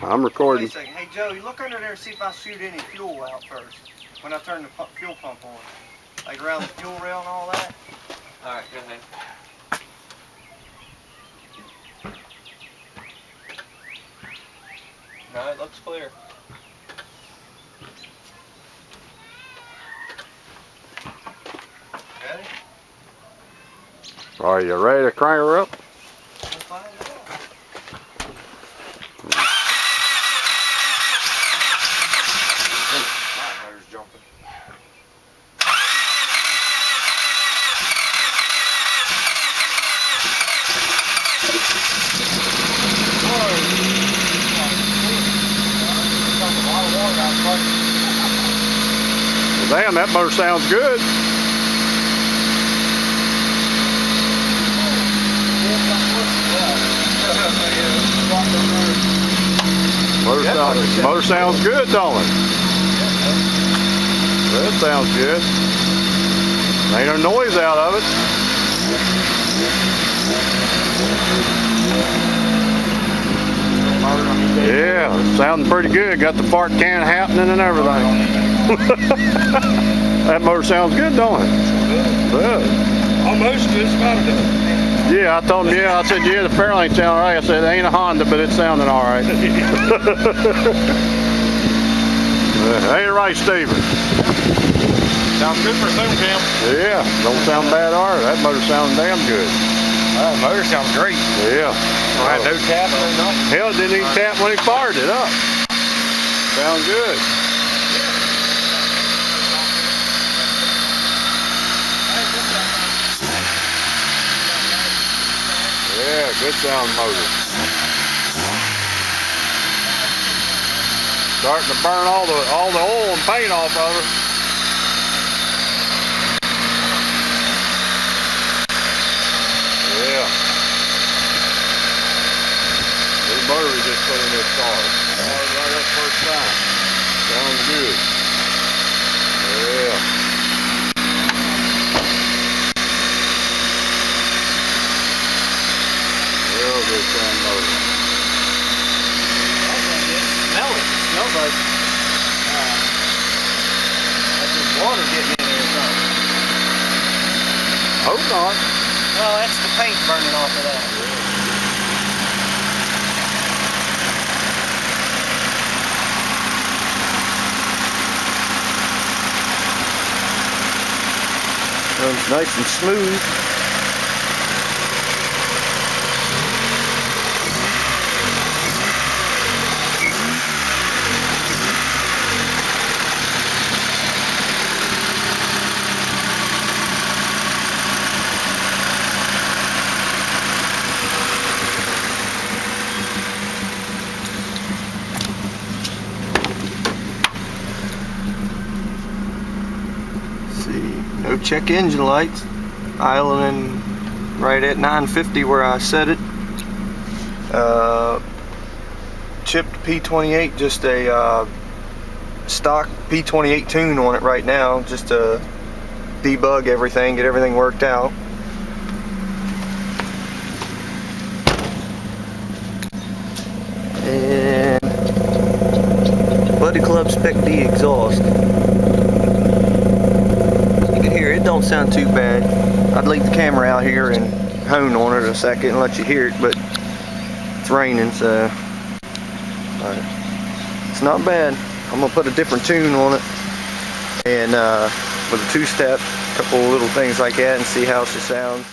I'm recording. Wait a second. Hey Joe, you look under there and see if I shoot any fuel out first when I turn the fuel pump on. Like around the fuel rail and all that. Alright, go ahead. No, it looks clear. Ready? Are you ready to crank her up? We'll find out. My motor's jumping. Well, damn, that motor sounds good. Motor sounds good, don't it? That sounds good. Ain't no noise out of it. Yeah, it's sounding pretty good. Got the fart can happening and everything. That motor sounds good, don't it? Good. Almost good, it's about to do. Yeah, I told him, I said, the Fairlane sound all right. I said, it ain't a Honda, but it's sounding all right. Ain't it right, Steven? Sounds good for a boom cam. Yeah, don't sound bad, either. That motor sounds damn good. The motor sounds great. Yeah. I had no tap or nothing. Hell, didn't even tap when he fired it up. Sounds good. Yeah, good sound motor. Starting to burn all the oil and paint off of her. Yeah. This motor we just put in this car. Right up first time. Sounds good. Yeah. Real good sound motor. Smell it. It smells like there's water getting in there or something. Hope not. Well, that's the paint burning off of that. Runs nice and smooth. No check engine lights, idling right at 950 where I set it. Chipped P28, just a stock P28 tune on it right now, just to debug everything, get everything worked out. And Buddy Club Spec D exhaust. It don't sound too bad. I'd leave the camera out here and hone on it a second and let you hear it, but it's raining, so it's not bad. I'm gonna put a different tune on it and with a two-step, a couple little things like that, and see how it sounds.